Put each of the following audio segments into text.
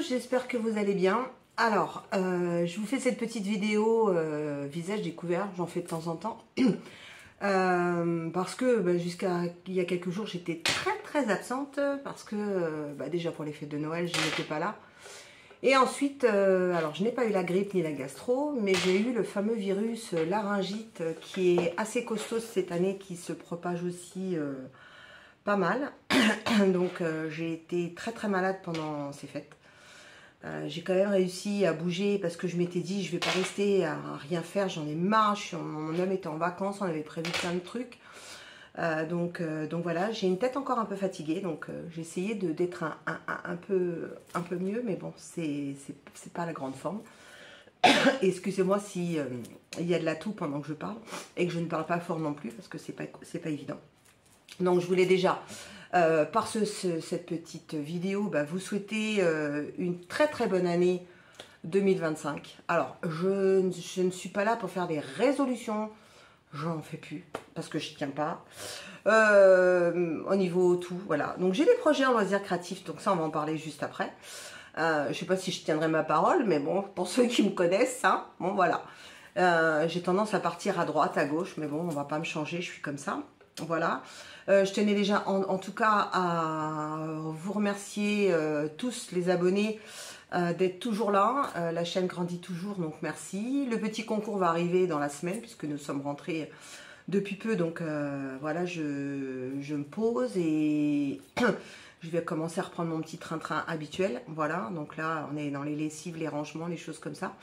j'espère que vous allez bien. Alors, je vous fais cette petite vidéo visage découvert, j'en fais de temps en temps. Parce que jusqu'à il y a quelques jours, j'étais très absente parce que déjà pour les fêtes de Noël, je n'étais pas là. Et ensuite, alors je n'ai pas eu la grippe ni la gastro, mais j'ai eu le fameux virus laryngite qui est assez costaud cette année, qui se propage aussi pas mal. Donc j'ai été très malade pendant ces fêtes. J'ai quand même réussi à bouger parce que je m'étais dit je vais pas rester à rien faire, j'en ai marre, mon homme était en vacances, on avait prévu plein de trucs. Donc voilà, j'ai une tête encore un peu fatiguée, donc j'ai essayé d'être un peu mieux, mais bon, c'est pas la grande forme. Excusez-moi si il y a de la toux pendant que je parle et que je ne parle pas fort non plus parce que c'est pas évident. Donc je voulais déjà par cette petite vidéo vous souhaiter une très bonne année 2025. Alors je ne suis pas là pour faire des résolutions, j'en fais plus parce que je tiens pas au niveau tout, voilà. Donc j'ai des projets en loisirs créatifs, donc ça on va en parler juste après. Je sais pas si je tiendrai ma parole, mais bon, pour ceux qui me connaissent, hein, bon voilà. J'ai tendance à partir à droite, à gauche, mais bon, on va pas me changer, je suis comme ça. Voilà. Je tenais déjà en tout cas à vous remercier tous les abonnés d'être toujours là. La chaîne grandit toujours, donc merci. Le petit concours va arriver dans la semaine puisque nous sommes rentrés depuis peu, donc voilà, je me pose et je vais commencer à reprendre mon petit train-train habituel. Voilà, donc là on est dans les lessives, les rangements, les choses comme ça.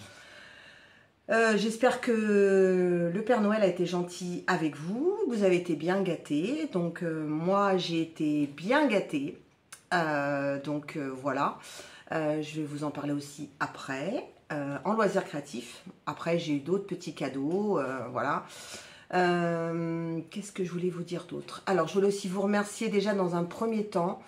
J'espère que le Père Noël a été gentil avec vous, vous avez été bien gâtés, donc moi j'ai été bien gâtée, voilà, je vais vous en parler aussi après, en loisirs créatifs. Après j'ai eu d'autres petits cadeaux, voilà. Qu'est-ce que je voulais vous dire d'autre? Alors je voulais aussi vous remercier déjà dans un premier temps.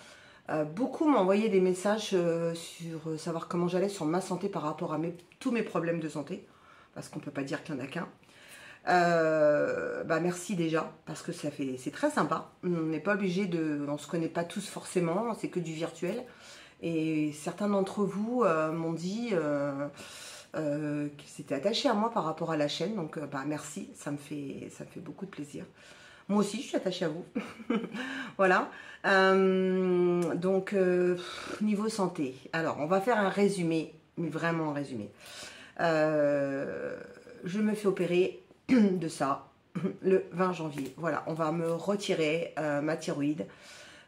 Beaucoup m'ont envoyé des messages sur savoir comment j'allais sur ma santé par rapport à tous mes problèmes de santé. Parce qu'on ne peut pas dire qu'il n'y en a qu'un. Merci déjà, parce que c'est très sympa. On n'est pas obligé on ne se connaît pas tous forcément, c'est que du virtuel. Et certains d'entre vous m'ont dit qu'ils s'étaient attachés à moi par rapport à la chaîne. Donc merci, ça me fait beaucoup de plaisir. Moi aussi, je suis attachée à vous. Voilà. Niveau santé. Alors, on va faire un résumé, mais vraiment un résumé. Je me fais opérer de ça le 20 janvier. Voilà, on va me retirer ma thyroïde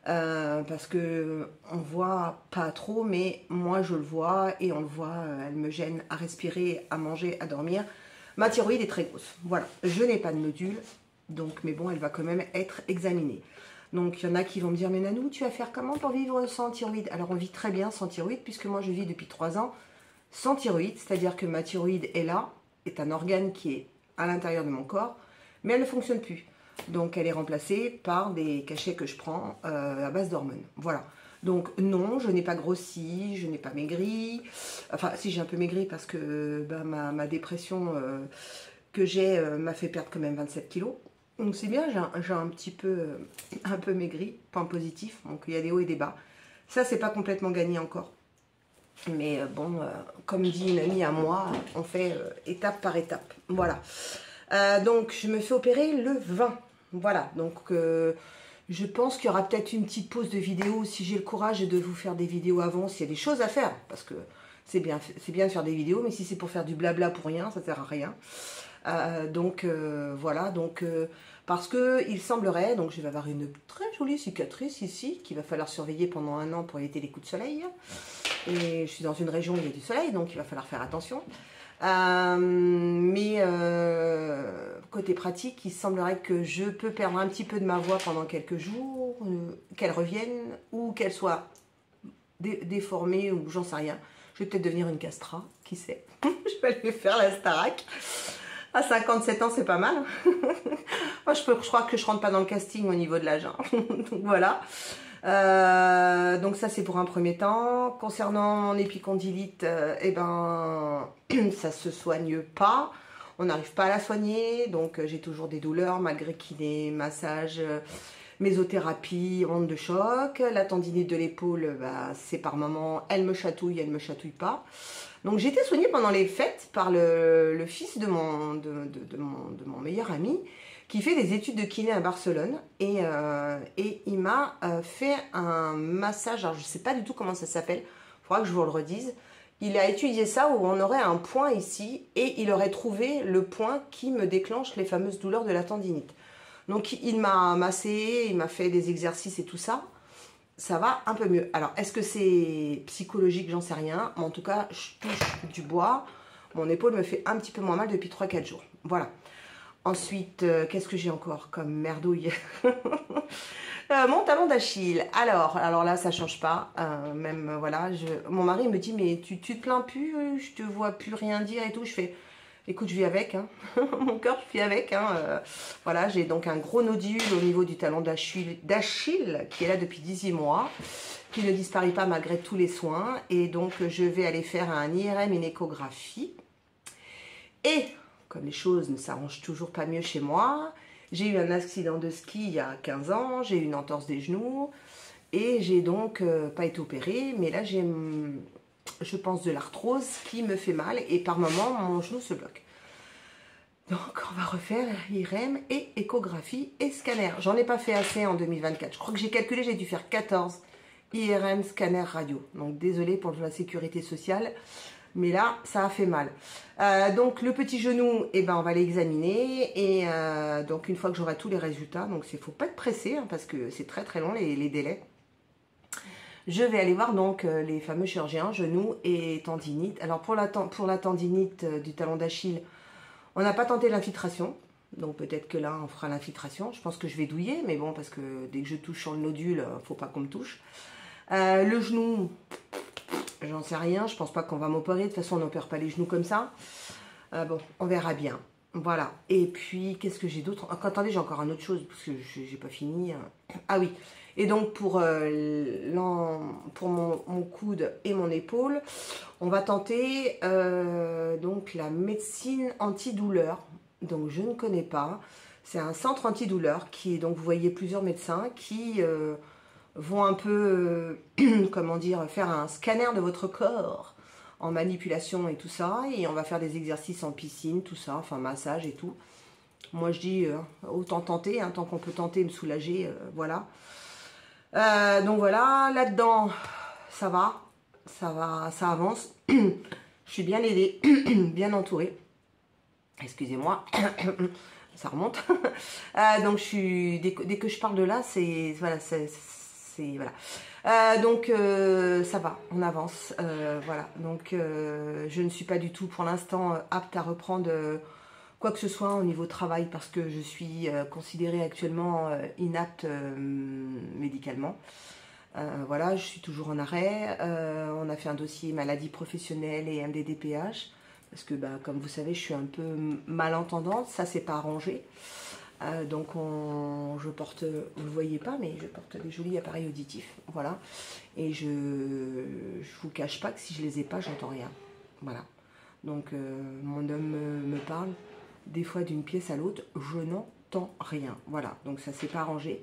parce que on voit pas trop, mais moi je le vois et on le voit, elle me gêne à respirer, à manger, à dormir. Ma thyroïde est très grosse. Voilà, je n'ai pas de nodule, donc mais bon, elle va quand même être examinée. Donc il y en a qui vont me dire mais Nanou, tu vas faire comment pour vivre sans thyroïde? Alors on vit très bien sans thyroïde puisque moi je vis depuis 3 ans sans thyroïde, c'est-à-dire que ma thyroïde est là, est un organe qui est à l'intérieur de mon corps, mais elle ne fonctionne plus. Donc elle est remplacée par des cachets que je prends à base d'hormones. Voilà. Donc non, je n'ai pas grossi, je n'ai pas maigri. Enfin, si j'ai un peu maigri parce que ma dépression que j'ai m'a fait perdre quand même 27 kilos. Donc c'est bien, j'ai un peu maigri, point positif. Donc il y a des hauts et des bas. Ça, c'est pas complètement gagné encore. Mais bon, comme dit une amie à moi, on fait étape par étape. Voilà. Donc, je me fais opérer le 20. Voilà. Donc, je pense qu'il y aura peut-être une petite pause de vidéo si j'ai le courage de vous faire des vidéos avant, s'il y a des choses à faire. Parce que c'est bien de faire des vidéos, mais si c'est pour faire du blabla pour rien, ça ne sert à rien. Voilà. Donc, parce que il semblerait, donc je vais avoir une très jolie cicatrice ici, qu'il va falloir surveiller pendant 1 an pour éviter les coups de soleil. Et je suis dans une région où il y a du soleil, donc il va falloir faire attention. Côté pratique, il semblerait que je peux perdre un petit peu de ma voix pendant quelques jours, qu'elle revienne, ou qu'elle soit déformée, ou j'en sais rien. Je vais peut-être devenir une castrat, qui sait. Je vais aller faire la Starac. À 57 ans, c'est pas mal. Moi, je crois que je rentre pas dans le casting au niveau de l'âge. Hein. Donc voilà. Donc ça c'est pour un premier temps. Concernant mon épicondylite, ça se soigne pas. On n'arrive pas à la soigner, donc j'ai toujours des douleurs malgré kiné, massage, mésothérapie, onde de choc. La tendinite de l'épaule, bah, c'est par moment, elle me chatouille pas. Donc j'ai été soignée pendant les fêtes par le fils de mon meilleur ami qui fait des études de kiné à Barcelone et il m'a fait un massage, alors je ne sais pas du tout comment ça s'appelle, il faudra que je vous le redise. Il a étudié ça où on aurait un point ici et il aurait trouvé le point qui me déclenche les fameuses douleurs de la tendinite. Donc il m'a massé, il m'a fait des exercices et tout ça. Ça va un peu mieux. Alors, est-ce que c'est psychologique? J'en sais rien. Mais en tout cas, je touche du bois. Mon épaule me fait un petit peu moins mal depuis 3-4 jours. Voilà. Ensuite, qu'est-ce que j'ai encore comme merdouille? Mon talon d'Achille. Alors là, ça change pas. Même, voilà. Mon mari me dit, mais tu te plains plus? Je te vois plus rien dire et tout. Je fais... Écoute, je vis avec, hein. Mon corps, je vis avec. Hein. Voilà, j'ai donc un gros nodule au niveau du talon d'Achille qui est là depuis 18 mois, qui ne disparaît pas malgré tous les soins. Et donc, je vais aller faire un IRM, une échographie. Et, comme les choses ne s'arrangent toujours pas mieux chez moi, j'ai eu un accident de ski il y a 15 ans, j'ai eu une entorse des genoux, et j'ai donc pas été opérée, mais là, j'ai... je pense de l'arthrose qui me fait mal et par moments mon genou se bloque. Donc on va refaire IRM et échographie et scanner. J'en ai pas fait assez en 2024. Je crois que j'ai calculé, j'ai dû faire 14 IRM, scanner, radio. Donc désolé pour la sécurité sociale, mais là ça a fait mal. Donc le petit genou, eh ben, on va l'examiner et donc une fois que j'aurai tous les résultats, donc il ne faut pas être pressé hein, parce que c'est très très long les délais. Je vais aller voir donc les fameux chirurgiens, genoux et tendinite. Alors pour la tendinite du talon d'Achille, on n'a pas tenté l'infiltration. Donc peut-être que là, on fera l'infiltration. Je pense que je vais douiller, mais bon, parce que dès que je touche sur le nodule, il ne faut pas qu'on me touche. Le genou, j'en sais rien. Je pense pas qu'on va m'opérer. De toute façon, on n'opère pas les genoux comme ça. Bon, on verra bien. Voilà. Et puis, qu'est-ce que j'ai d'autre? Attendez, j'ai encore une autre chose, parce que je n'ai pas fini. Ah oui. Et donc pour mon coude et mon épaule, on va tenter donc la médecine antidouleur. Donc je ne connais pas. C'est un centre antidouleur qui est donc vous voyez plusieurs médecins qui vont un peu comment dire faire un scanner de votre corps en manipulation et tout ça. Et on va faire des exercices en piscine, tout ça, enfin massage et tout. Moi je dis autant tenter, hein, tant qu'on peut tenter me soulager, voilà. Donc voilà, là-dedans, ça va, ça avance. Je suis bien aidée, bien entourée. Excusez-moi, ça remonte. Donc je suis, dès que je parle de là, c'est voilà, voilà. Donc ça va, on avance. Voilà. Donc je ne suis pas du tout pour l'instant apte à reprendre quoi que ce soit au niveau travail parce que je suis considérée actuellement inapte médicalement. Voilà, je suis toujours en arrêt. On a fait un dossier maladie professionnelle et MDDPH parce que bah, comme vous savez je suis un peu malentendante, ça c'est pas arrangé. Donc je porte, vous ne le voyez pas mais je porte des jolis appareils auditifs, voilà. Et je vous cache pas que si je les ai pas j'entends rien, voilà. Donc mon homme me parle des fois d'une pièce à l'autre, je n'entends rien. Voilà, donc ça s'est pas arrangé.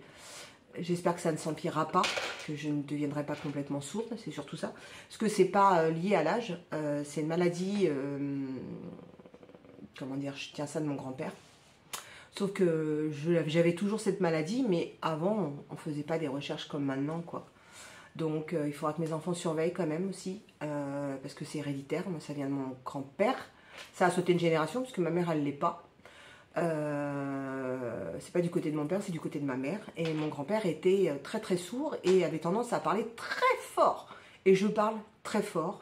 J'espère que ça ne s'empirera pas, que je ne deviendrai pas complètement sourde, c'est surtout ça. Parce que c'est pas lié à l'âge, c'est une maladie, comment dire, je tiens ça de mon grand-père. Sauf que j'avais toujours cette maladie, mais avant, on faisait pas des recherches comme maintenant, quoi. Donc il faudra que mes enfants surveillent quand même aussi, parce que c'est héréditaire, moi ça vient de mon grand-père. Ça a sauté une génération parce que ma mère elle l'est pas. C'est pas du côté de mon père, c'est du côté de ma mère. Et mon grand-père était très très sourd et avait tendance à parler très fort. Et je parle très fort.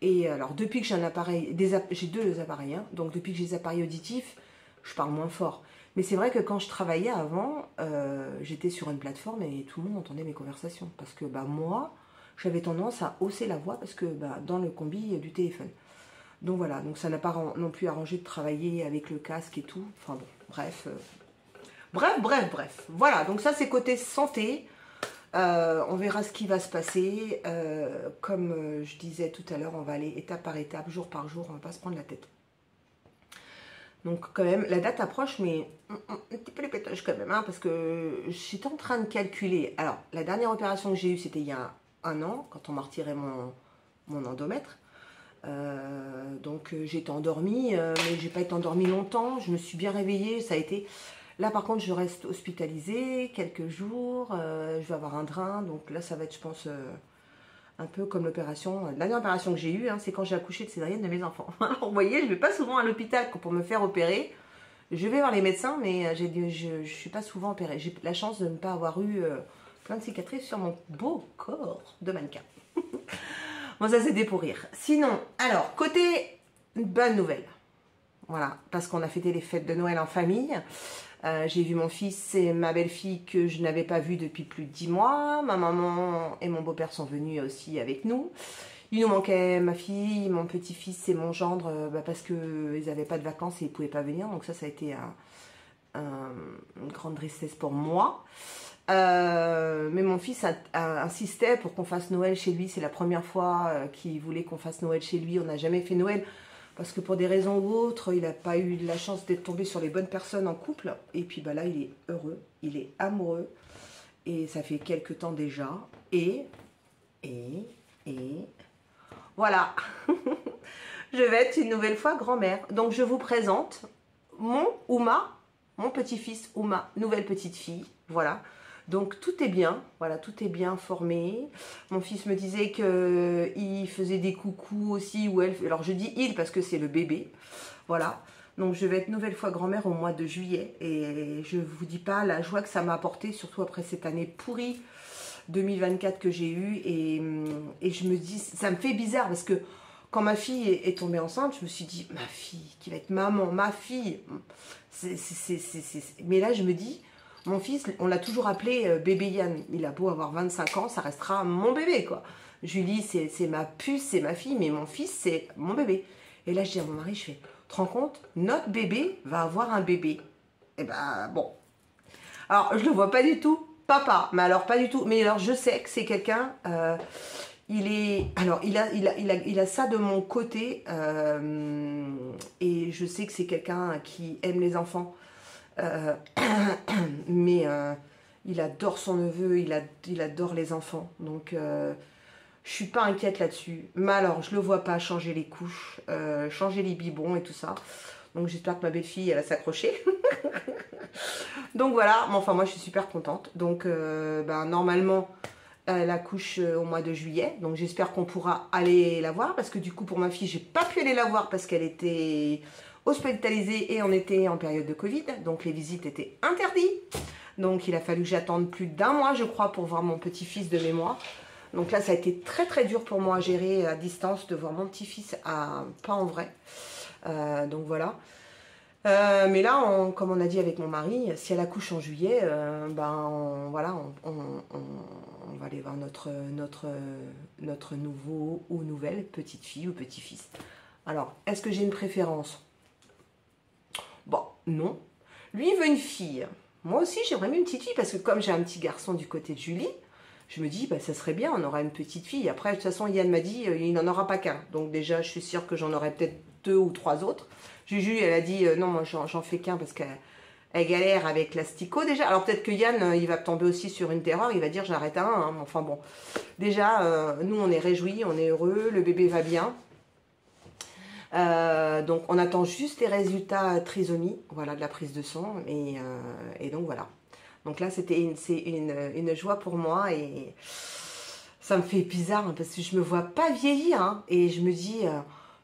Et alors depuis que j'ai un appareil, j'ai deux appareils, hein, donc depuis que j'ai des appareils auditifs, je parle moins fort. Mais c'est vrai que quand je travaillais avant, j'étais sur une plateforme et tout le monde entendait mes conversations. Parce que bah, moi, j'avais tendance à hausser la voix parce que bah, dans le combi du téléphone. Donc voilà, donc ça n'a pas non plus arrangé de travailler avec le casque et tout. Enfin bon, bref. Bref. Voilà, donc ça c'est côté santé. On verra ce qui va se passer. Comme je disais tout à l'heure, on va aller étape par étape, jour par jour, on ne va pas se prendre la tête. Donc quand même, la date approche, mais un petit peu les pétages quand même, hein, parce que j'étais en train de calculer. Alors, la dernière opération que j'ai eue, c'était il y a un an, quand on m'a retiré mon endomètre. Donc j'étais endormie, mais j'ai pas été endormie longtemps. Je me suis bien réveillée, ça a été... Là par contre, je reste hospitalisée quelques jours. Je vais avoir un drain, donc là ça va être, je pense, un peu comme l'opération. La dernière opération que j'ai eue, hein, c'est quand j'ai accouché de Cédrienne de mes enfants. Alors, vous voyez, je vais pas souvent à l'hôpital pour me faire opérer. Je vais voir les médecins, mais je suis pas souvent opérée. J'ai la chance de ne pas avoir eu plein de cicatrices sur mon beau corps de mannequin. Bon, ça c'était pour rire. Sinon, alors, côté bonne nouvelle. Voilà, parce qu'on a fêté les fêtes de Noël en famille. J'ai vu mon fils et ma belle-fille que je n'avais pas vu depuis plus de 10 mois. Ma maman et mon beau-père sont venus aussi avec nous. Il nous manquait ma fille, mon petit-fils et mon gendre parce qu'ils n'avaient pas de vacances et ils ne pouvaient pas venir. Donc ça a été une grande tristesse pour moi. Mais mon fils insistait pour qu'on fasse Noël chez lui. C'est la première fois qu'il voulait qu'on fasse Noël chez lui. On n'a jamais fait Noël parce que pour des raisons ou autres, il n'a pas eu la chance d'être tombé sur les bonnes personnes en couple. Et puis bah là, il est heureux, il est amoureux. Et ça fait quelques temps déjà. Et voilà. Je vais être une nouvelle fois grand-mère. Donc je vous présente mon petit-fils ou ma nouvelle petite fille. Voilà. Donc tout est bien, voilà, tout est bien formé. Mon fils me disait qu'il faisait des coucous aussi, ou elle, alors je dis il parce que c'est le bébé, voilà. Donc je vais être nouvelle fois grand-mère au mois de juillet, et je vous dis pas la joie que ça m'a apporté, surtout après cette année pourrie 2024 que j'ai eue, et je me dis, ça me fait bizarre parce que quand ma fille est tombée enceinte, je me suis dit, ma fille qui va être maman, ma fille, mais là je me dis, mon fils, on l'a toujours appelé bébé Yann. Il a beau avoir 25 ans, ça restera mon bébé, quoi. Julie, c'est ma puce, c'est ma fille, mais mon fils, c'est mon bébé. Et là, je dis à mon mari, je fais, tu te rends compte, notre bébé va avoir un bébé. Et ben, bon. Alors, je le vois pas du tout, papa, mais alors pas du tout. Mais alors, je sais que c'est quelqu'un, il a ça de mon côté, et je sais que c'est quelqu'un qui aime les enfants. Mais il adore son neveu, il adore les enfants, donc je suis pas inquiète là-dessus. Mais alors je le vois pas changer les couches, changer les biberons et tout ça, donc j'espère que ma belle-fille elle va s'accrocher. Donc voilà, mais enfin moi je suis super contente. Donc normalement elle accouche au mois de juillet, donc j'espère qu'on pourra aller la voir, parce que du coup pour ma fille j'ai pas pu aller la voir parce qu'elle était hospitalisée et on était en période de Covid, donc les visites étaient interdites. Donc il a fallu que j'attende plus d'1 mois je crois pour voir mon petit-fils de mémoire. Donc là ça a été très très dur pour moi à gérer à distance de voir mon petit-fils, pas en vrai. Donc voilà. Mais là, comme on a dit avec mon mari, si elle accouche en juillet, voilà, on va aller voir notre nouveau ou nouvelle petite fille ou petit-fils. Alors, est-ce que j'ai une préférence? Bon, non. Lui, il veut une fille. Moi aussi, j'aimerais mieux une petite fille, parce que comme j'ai un petit garçon du côté de Julie, je me dis, bah, ça serait bien, on aura une petite fille. Après, de toute façon, Yann m'a dit, il n'en aura pas qu'un. Donc déjà, je suis sûre que j'en aurai peut-être 2 ou 3 autres. Juju, elle a dit, non, moi, j'en fais qu'un, parce qu'elle galère avec l'asticot déjà. Alors peut-être que Yann, il va tomber aussi sur une terreur, il va dire, j'arrête à un. Hein. Enfin bon, déjà, nous, on est réjouis, on est heureux, le bébé va bien. Donc on attend juste les résultats trisomie, voilà, de la prise de sang, et donc voilà. Donc là c'est une joie pour moi, et ça me fait bizarre, hein, parce que je me vois pas vieillir, hein, et je me dis,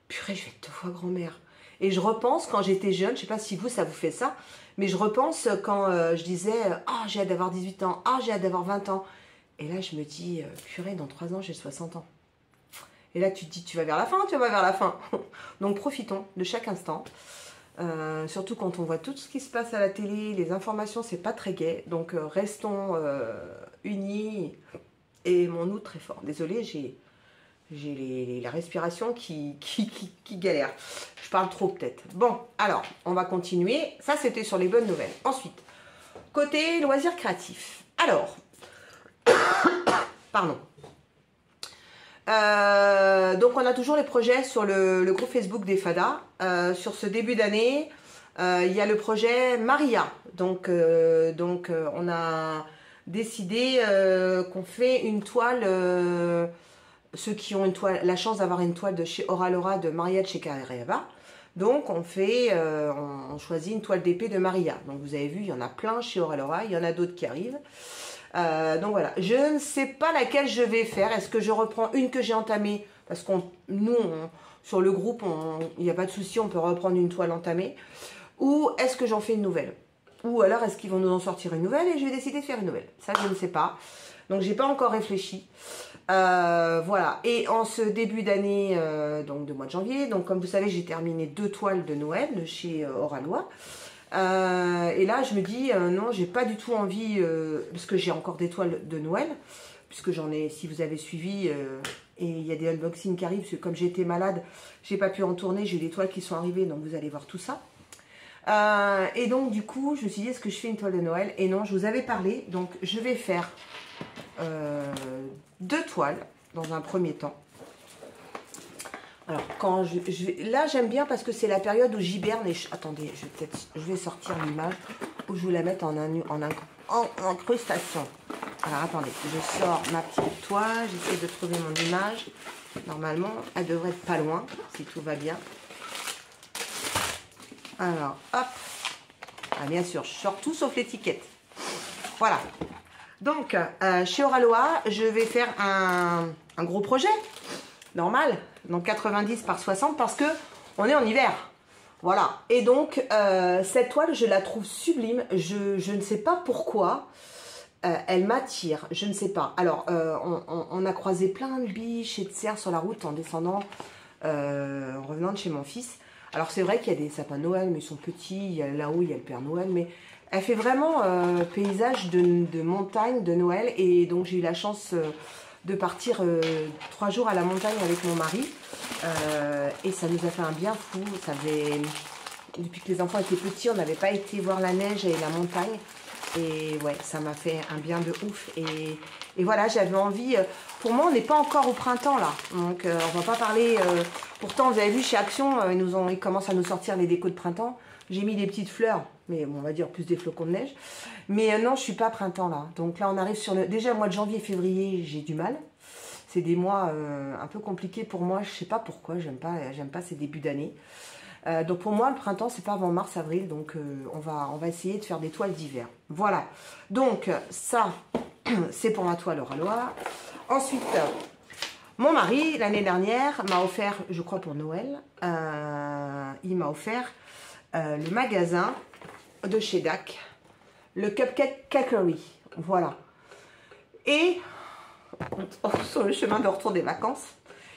purée, je vais être 2 fois grand-mère. Et je repense quand j'étais jeune, je sais pas si vous, ça vous fait ça, mais je repense quand je disais, ah, j'ai hâte d'avoir 18 ans, ah, j'ai hâte d'avoir 20 ans. Et là je me dis, purée, dans 3 ans j'ai 60 ans. Et là, tu te dis, tu vas vers la fin, tu vas vers la fin. Donc, profitons de chaque instant. Surtout quand on voit tout ce qui se passe à la télé, les informations, c'est pas très gai. Donc, restons unis et aimons-nous très fort. Désolée, j'ai la respiration qui galère. Je parle trop peut-être. Bon, alors, on va continuer. Ça, c'était sur les bonnes nouvelles. Ensuite, côté loisirs créatifs. Alors, pardon. Donc on a toujours les projets sur le groupe Facebook des Fadas. Sur ce début d'année, il y a le projet Maria. Donc, on a décidé qu'on fait une toile, ceux qui ont la chance d'avoir une toile de chez Ora Laura de Maria Tchekaréva. Donc on choisit une toile d'épée de Maria. Donc vous avez vu, il y en a plein chez Ora Laura, il y en a d'autres qui arrivent. Donc voilà, je ne sais pas laquelle je vais faire. Est-ce que je reprends une que j'ai entamée? Parce que sur le groupe, il n'y a pas de souci, on peut reprendre une toile entamée. Ou est-ce que j'en fais une nouvelle? Ou alors est-ce qu'ils vont nous en sortir une nouvelle et je vais décider de faire une nouvelle? Ça, je ne sais pas. Donc j'ai pas encore réfléchi. Voilà, et en ce début d'année, donc de mois de janvier, donc comme vous savez, j'ai terminé 2 toiles de Noël de chez Oralois. Et là, je me dis, non, j'ai pas du tout envie, parce que j'ai encore des toiles de Noël, puisque j'en ai, si vous avez suivi, et il y a des unboxings qui arrivent, parce que comme j'ai été malade, j'ai pas pu en tourner, j'ai des toiles qui sont arrivées, donc vous allez voir tout ça. Et donc, du coup, je me suis dit, est-ce que je fais une toile de Noël? Et non, je vous avais parlé, donc je vais faire 2 toiles dans un premier temps. Alors, quand là, j'aime bien parce que c'est la période où j'hiberne et attendez, je vais sortir l'image où je vous la mette en incrustation. Alors, attendez, je sors ma petite toile, j'essaie de trouver mon image. Normalement, elle devrait être pas loin, si tout va bien. Alors, hop. Ah, bien sûr, je sors tout sauf l'étiquette. Voilà. Donc, chez Oralois, je vais faire un gros projet, normal, donc 90 par 60, parce que on est en hiver. Voilà. Et donc, cette toile, je la trouve sublime. Je ne sais pas pourquoi. Elle m'attire, je ne sais pas. Alors, on a croisé plein de biches et de cerfs sur la route en descendant, en revenant de chez mon fils. Alors, c'est vrai qu'il y a des sapins de Noël, mais ils sont petits. Là-haut, il y a le Père Noël, mais elle fait vraiment paysage de montagne de Noël. Et donc, j'ai eu la chance de partir 3 jours à la montagne avec mon mari. Et ça nous a fait un bien fou. Ça faisait... Depuis que les enfants étaient petits, on n'avait pas été voir la neige et la montagne. Et ouais, ça m'a fait un bien de ouf. Et voilà, j'avais envie... Pour moi, on n'est pas encore au printemps, là. Donc, on va pas parler... Pourtant, vous avez vu, chez Action, ils commencent à nous sortir les décos de printemps. J'ai mis des petites fleurs, mais bon, on va dire plus des flocons de neige. Mais non, je suis pas printemps, là. Donc là, on arrive sur le... Déjà, le mois de janvier et février, j'ai du mal. C'est des mois un peu compliqués pour moi. Je sais pas pourquoi, j'aime pas ces débuts d'année. Donc pour moi, le printemps, c'est pas avant mars-avril. Donc on va essayer de faire des toiles d'hiver. Voilà. Donc ça, c'est pour ma toile Oralois. Ensuite, mon mari, l'année dernière, m'a offert, je crois pour Noël, il m'a offert le magasin de chez DAC, le Cupcake Cakery. Voilà. Et sur le chemin de retour des vacances,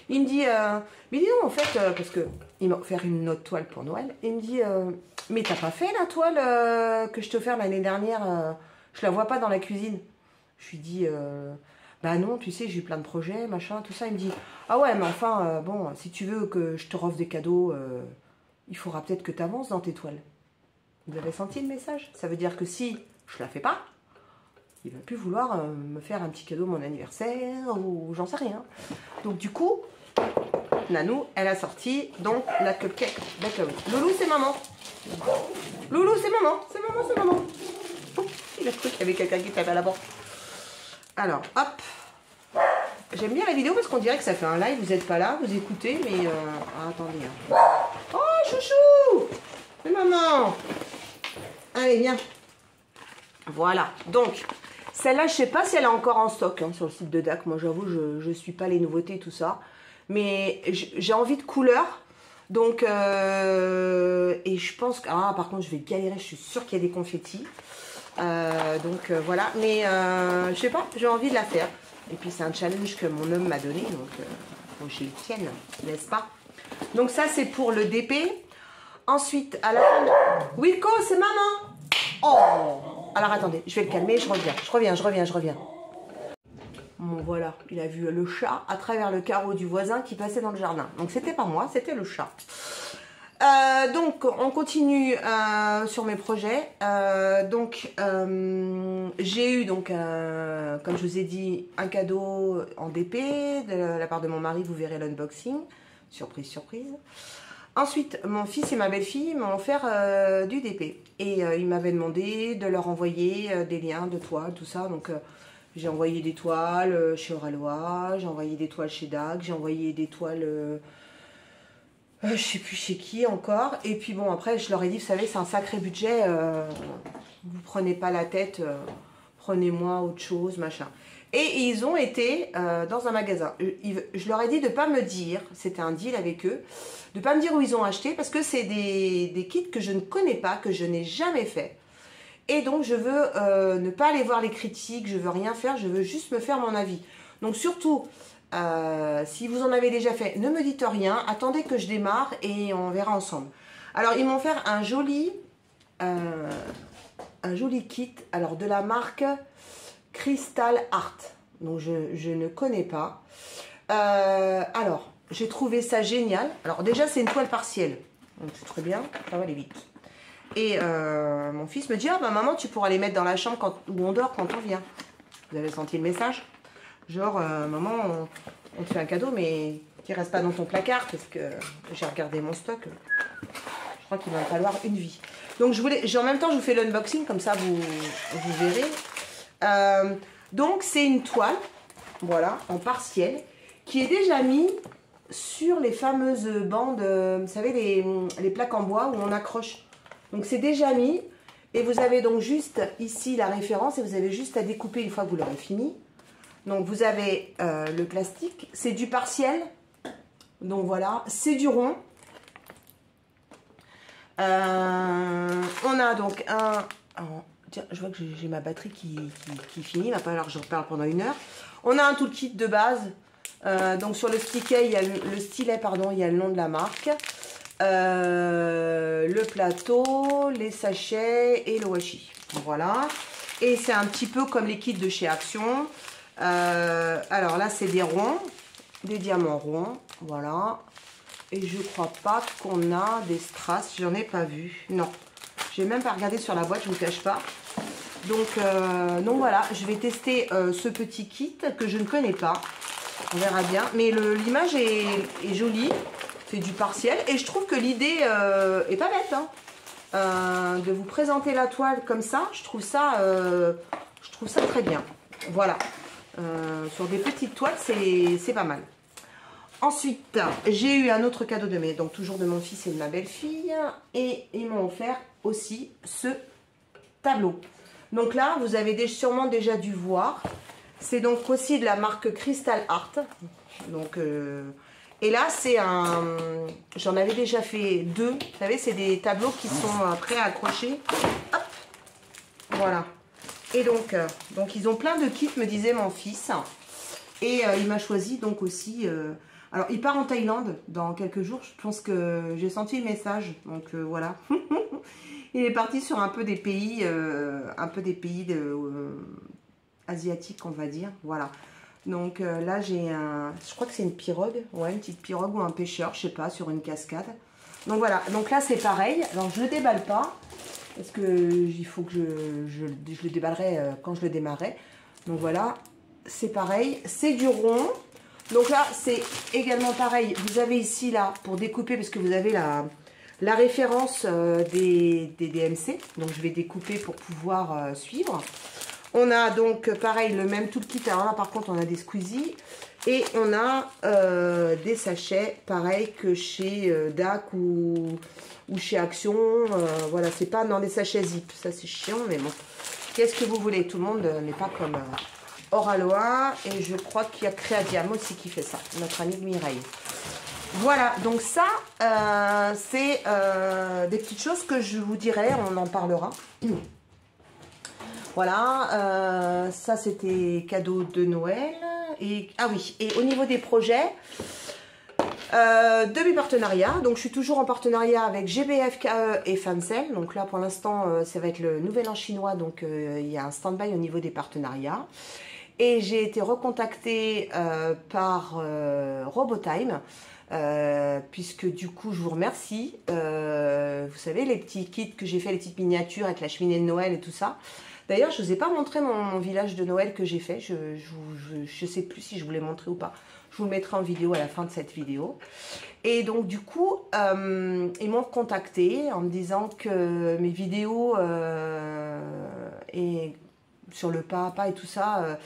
il me dit, mais dis donc, en fait, parce qu'il m'a offert une autre toile pour Noël, il me dit, mais t'as pas fait la toile que je t'ai offert l'année dernière, je la vois pas dans la cuisine. Je lui dis, bah non, tu sais, j'ai eu plein de projets, machin, tout ça. Il me dit, ah ouais, mais enfin, bon, si tu veux que je te offre des cadeaux, il faudra peut-être que tu avances dans tes toiles. Vous avez senti le message? Ça veut dire que si je la fais pas, il va plus vouloir me faire un petit cadeau mon anniversaire ou j'en sais rien. Donc du coup, Nanou, elle a sorti donc la Cupcake Bakery. Loulou, c'est maman. Loulou, c'est maman. C'est maman, c'est maman. Oh, il a cru qu'il y avait quelqu'un qui tapait à la porte. Alors, hop. J'aime bien la vidéo parce qu'on dirait que ça fait un live. Vous n'êtes pas là, vous écoutez, mais... attendez. Hein. Oh, chouchou. C'est maman. Allez, viens. Voilà. Donc... Celle-là, je ne sais pas si elle est encore en stock hein, sur le site de DAC. Moi, j'avoue, je ne suis pas les nouveautés, tout ça. Mais j'ai envie de couleurs. Donc, et je pense que... Ah, par contre, je vais galérer. Je suis sûre qu'il y a des confettis. Voilà. Mais je ne sais pas, j'ai envie de la faire. Et puis, c'est un challenge que mon homme m'a donné. Donc, faut que je le tienne, n'est-ce pas? Donc, ça, c'est pour le DP. Ensuite, à la fin... Wilco, c'est maman. Oh! Alors attendez, je vais le calmer, je reviens. Bon voilà, il a vu le chat à travers le carreau du voisin qui passait dans le jardin. Donc c'était pas moi, c'était le chat. Donc on continue sur mes projets. J'ai eu donc, comme je vous ai dit, un cadeau en DP de la part de mon mari, vous verrez l'unboxing. Surprise, surprise. Ensuite, mon fils et ma belle-fille m'ont offert du DP. Et ils m'avaient demandé de leur envoyer des liens de toiles, tout ça. Donc, j'ai envoyé des toiles chez Oralois, j'ai envoyé des toiles chez DAC, j'ai envoyé des toiles, je sais plus chez qui encore. Et puis bon, après, je leur ai dit, vous savez, c'est un sacré budget, vous prenez pas la tête, prenez-moi autre chose, machin. Et ils ont été dans un magasin. Je leur ai dit de ne pas me dire, c'était un deal avec eux, de ne pas me dire où ils ont acheté, parce que c'est des kits que je ne connais pas, que je n'ai jamais fait. Et donc, je veux ne pas aller voir les critiques, je veux rien faire, je veux juste me faire mon avis. Donc, surtout, si vous en avez déjà fait, ne me dites rien, attendez que je démarre et on verra ensemble. Alors, ils m'ont fait un joli kit, alors de la marque Crystal Art. Donc, je ne connais pas. Alors, j'ai trouvé ça génial. Alors, déjà, c'est une toile partielle. Donc, c'est très bien, ça va aller vite. Et mon fils me dit, ah bah maman, tu pourras les mettre dans la chambre où on dort quand on vient. Vous avez senti le message? Genre, maman, on te fait un cadeau, mais qui reste pas dans ton placard, parce que j'ai regardé mon stock. Je crois qu'il va me falloir une vie. Donc, en même temps, je vous fais l'unboxing, comme ça, vous verrez. Donc, c'est une toile, voilà, en partiel, qui est déjà mise sur les fameuses bandes, vous savez, les plaques en bois où on accroche. Donc c'est déjà mis et vous avez donc juste ici la référence et vous avez juste à découper une fois que vous l'aurez fini. Donc vous avez le plastique, c'est du partiel, donc voilà, c'est du rond. On a donc tiens, je vois que j'ai ma batterie qui finit, il va pas falloir que je reparle pendant 1 heure. On a un toolkit de base, donc sur le stylet, il y a il y a le nom de la marque. Le plateau, les sachets et le washi. Voilà. Et c'est un petit peu comme les kits de chez Action. Alors là, c'est des ronds, des diamants ronds. Voilà. Et je crois pas qu'on a des strass. J'en ai pas vu. Non. J'ai même pas regardé sur la boîte, je vous cache pas. Donc voilà, je vais tester ce petit kit que je ne connais pas. On verra bien. Mais l'image est jolie. C'est du partiel et je trouve que l'idée est pas bête de vous présenter la toile comme ça. Je trouve ça très bien. Voilà, sur des petites toiles, c'est pas mal. Ensuite, j'ai eu un autre cadeau donc toujours de mon fils et de ma belle-fille, et ils m'ont offert aussi ce tableau. Donc là, vous avez sûrement déjà dû voir. C'est donc aussi de la marque Crystal Art. Donc et là, c'est j'en avais déjà fait 2. Vous savez, c'est des tableaux qui sont prêts à accrocher. Hop, voilà. Et donc, ils ont plein de kits, me disait mon fils. Et il m'a choisi donc aussi... alors, il part en Thaïlande dans quelques jours. Je pense que j'ai senti le message. Donc, voilà. Il est parti sur un peu des pays, asiatiques, on va dire. Voilà. Donc là, j'ai je crois que c'est une pirogue, ouais, une petite pirogue ou un pêcheur, je sais pas, sur une cascade. Donc voilà, donc là c'est pareil. Alors je le déballe pas, parce que il faut que je le déballerai quand je le démarrerai. Donc voilà, c'est pareil, c'est du rond. Donc là, c'est également pareil. Vous avez ici, là, pour découper, parce que vous avez la référence des DMC. Donc je vais découper pour pouvoir suivre. On a donc, pareil, le même toolkit. Alors là, par contre, on a des squeezies. Et on a des sachets, pareil que chez DAC ou chez Action. Voilà, c'est pas dans des sachets zip. Ça, c'est chiant, mais bon. Qu'est-ce que vous voulez? Tout le monde n'est pas comme Oralois. Et je crois qu'il y a Créadiam aussi qui fait ça. Notre amie Mireille. Voilà, donc ça, c'est des petites choses que je vous dirai. On en parlera. Voilà, ça c'était cadeau de Noël. Et, ah oui, et au niveau des projets, de mes partenariats, donc je suis toujours en partenariat avec GBFKE et Fancel. Donc là pour l'instant ça va être le nouvel an chinois, donc il y a un stand-by au niveau des partenariats. Et j'ai été recontactée par Robotime. Puisque du coup je vous remercie. Vous savez, les petits kits que j'ai fait, les petites miniatures avec la cheminée de Noël et tout ça, D'ailleurs, je ne vous ai pas montré mon village de Noël que j'ai fait. Je ne sais plus si je vous l'ai montré ou pas. Je vous le mettrai en vidéo à la fin de cette vidéo. Et donc, du coup, ils m'ont contacté en me disant que mes vidéos et sur le papa et tout ça,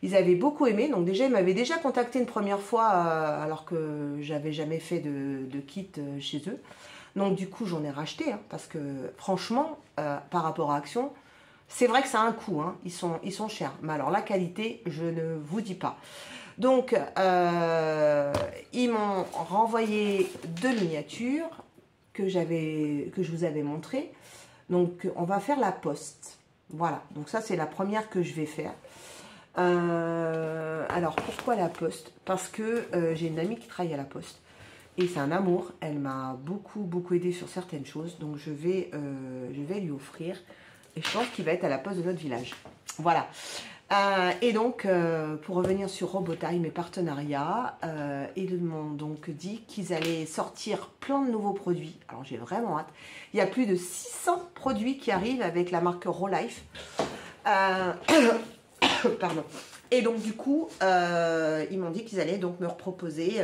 ils avaient beaucoup aimé. Donc déjà, ils m'avaient déjà contacté une première fois alors que j'avais jamais fait de kit chez eux. Donc du coup, j'en ai racheté hein, parce que franchement, par rapport à Action, c'est vrai que ça a un coût. Hein, ils sont chers. Mais alors la qualité, je ne vous dis pas. Donc, ils m'ont renvoyé 2 miniatures que je vous avais montrées. Donc, on va faire la poste. Voilà, donc ça, c'est la première que je vais faire. Alors, pourquoi la poste? Parce que j'ai une amie qui travaille à la poste. Et c'est un amour. Elle m'a beaucoup aidé sur certaines choses. Donc, je vais lui offrir. Et je pense qu'il va être à la poste de notre village. Voilà. Et donc, pour revenir sur Robotaille, mes partenariats, ils m'ont donc dit qu'ils allaient sortir plein de nouveaux produits. Alors, j'ai vraiment hâte. Il y a plus de 600 produits qui arrivent avec la marque Rolife. Pardon. Et donc, du coup, ils m'ont dit qu'ils allaient donc me proposer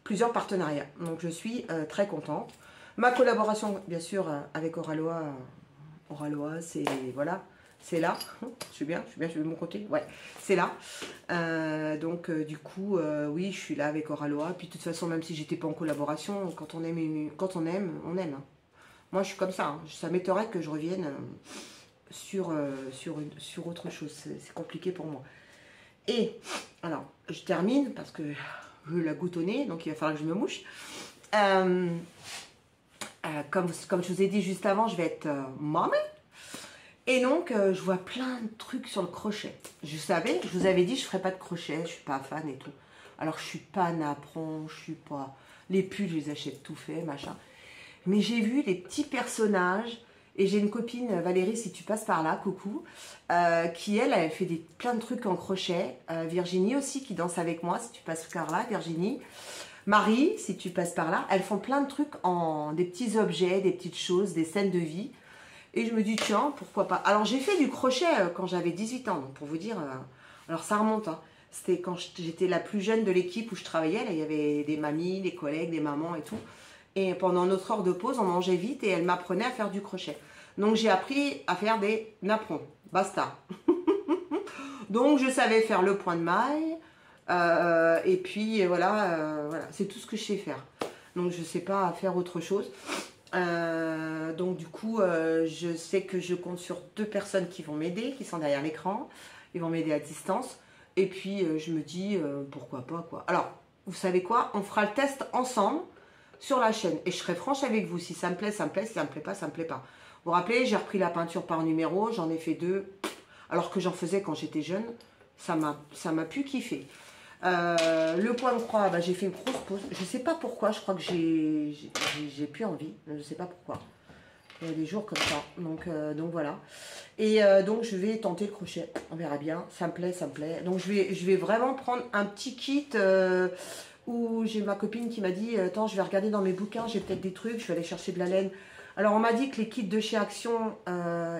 plusieurs partenariats. Donc, je suis très contente. Ma collaboration, bien sûr, avec Oraloa, c'est... Voilà. C'est là, je suis bien de mon côté, ouais, c'est là. Donc du coup, oui, je suis là avec Oraloa. Puis de toute façon, même si j'étais pas en collaboration, quand on aime, on aime. Hein. Moi, je suis comme ça. Hein. Ça m'étonnerait que je revienne sur autre chose. C'est compliqué pour moi. Et alors, je termine parce que je la goutte au nez, donc il va falloir que je me mouche. Comme je vous ai dit juste avant, je vais être maman. Et donc, je vois plein de trucs sur le crochet. Je vous avais dit, je ne ferais pas de crochet, je suis pas fan et tout. Alors, je suis pas napperon, je suis pas... Les pulls, je les achète tout fait, machin. Mais j'ai vu les petits personnages, et j'ai une copine, Valérie, si tu passes par là, coucou, qui, elle fait plein de trucs en crochet. Virginie aussi, qui danse avec moi, si tu passes par là, Virginie. Marie, si tu passes par là. Elles font plein de trucs en des petits objets, des petites choses, des scènes de vie. Et je me dis, tiens, pourquoi pas. Alors, j'ai fait du crochet quand j'avais 18 ans. Donc, pour vous dire, alors ça remonte. Hein. C'était quand j'étais la plus jeune de l'équipe où je travaillais. Là, il y avait des mamies, des collègues, des mamans et tout. Et pendant notre heure de pause, on mangeait vite et elle m'apprenait à faire du crochet. Donc, j'ai appris à faire des napperons. Basta. Donc, je savais faire le point de maille. Et puis, voilà, c'est tout ce que je sais faire. Donc, je ne sais pas faire autre chose. Donc du coup je sais que je compte sur 2 personnes qui vont m'aider, qui sont derrière l'écran, ils vont m'aider à distance et puis je me dis pourquoi pas quoi. Alors vous savez quoi, on fera le test ensemble sur la chaîne et je serai franche avec vous, si ça me plaît ça me plaît, si ça me plaît pas ça me plaît pas. Vous vous rappelez, j'ai repris la peinture par numéro, j'en ai fait 2 alors que j'en faisais quand j'étais jeune, ça m'a pu kiffer. Le point de croix, bah, j'ai fait une grosse pause. Je sais pas pourquoi, je crois que j'ai plus envie. Je sais pas pourquoi. Il y a des jours comme ça. Donc voilà. Et donc je vais tenter le crochet. On verra bien. Ça me plaît, ça me plaît. Donc je vais vraiment prendre un petit kit où j'ai ma copine qui m'a dit attends, je vais regarder dans mes bouquins, j'ai peut-être des trucs, je vais aller chercher de la laine. Alors on m'a dit que les kits de chez Action,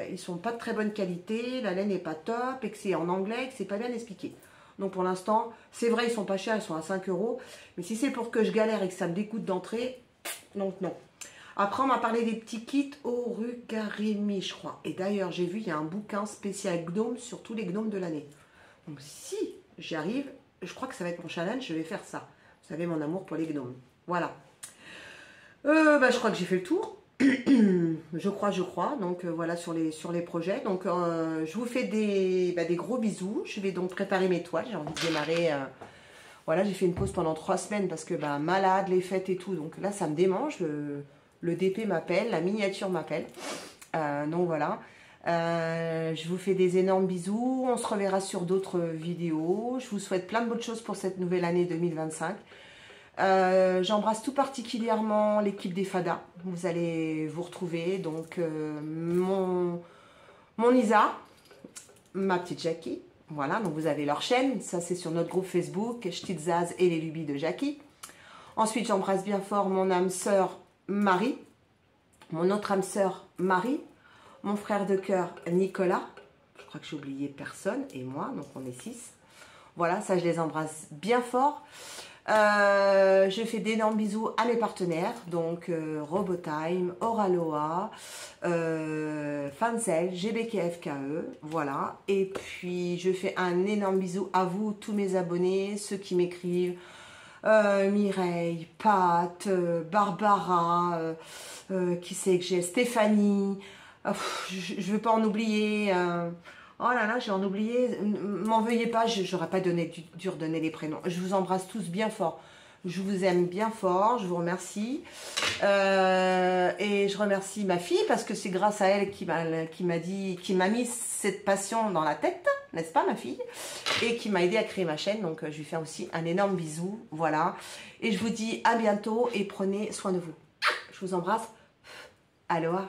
ils sont pas de très bonne qualité, la laine n'est pas top, et que c'est en anglais, et que c'est pas bien expliqué. Donc pour l'instant, c'est vrai, ils sont pas chers, ils sont à 5 €. Mais si c'est pour que je galère et que ça me dégoûte d'entrée, donc non. Après, on m'a parlé des petits kits Orugarimi, je crois. Et d'ailleurs, j'ai vu, il y a un bouquin spécial gnome sur tous les gnomes de l'année. Donc si j'y arrive, je crois que ça va être mon challenge, je vais faire ça. Vous savez, mon amour pour les gnomes. Voilà. Bah, je crois que j'ai fait le tour. je crois. Donc voilà sur les projets. Donc je vous fais des gros bisous. Je vais donc préparer mes toiles. J'ai envie de démarrer. Voilà, j'ai fait une pause pendant 3 semaines parce que malade, les fêtes et tout. Donc là, ça me démange. Le DP m'appelle, la miniature m'appelle. Donc voilà. Je vous fais des énormes bisous. On se reverra sur d'autres vidéos. Je vous souhaite plein de bonnes choses pour cette nouvelle année 2025. J'embrasse tout particulièrement l'équipe des Fada. Vous allez vous retrouver. Donc, mon Isa, ma petite Jackie. Voilà, donc vous avez leur chaîne. Ça, c'est sur notre groupe Facebook, Ch'tite Zaz et les lubies de Jackie. Ensuite, j'embrasse bien fort mon âme sœur Marie. Mon autre âme sœur Marie. Mon frère de cœur Nicolas. crois que j'ai oublié personne et moi, donc on est 6. Voilà, ça je les embrasse bien fort. Je fais d'énormes bisous à mes partenaires, donc Robotime, Oraloa, Fancel, GBKFKE, voilà. Et puis je fais un énorme bisou à vous, tous mes abonnés, ceux qui m'écrivent, Mireille, Pat, Barbara, qui c'est que j'ai, Stéphanie, je ne veux pas en oublier. Oh là là, j'ai en oublié. M'en veuillez pas, je n'aurais pas dû redonner les prénoms. Je vous embrasse tous bien fort. Je vous aime bien fort, je vous remercie. Et je remercie ma fille parce que c'est grâce à elle qui m'a mis cette passion dans la tête, n'est-ce pas ma fille? Et qui m'a aidé à créer ma chaîne. Donc je lui fais aussi un énorme bisou. Voilà. Et je vous dis à bientôt et prenez soin de vous. Je vous embrasse. Aloha.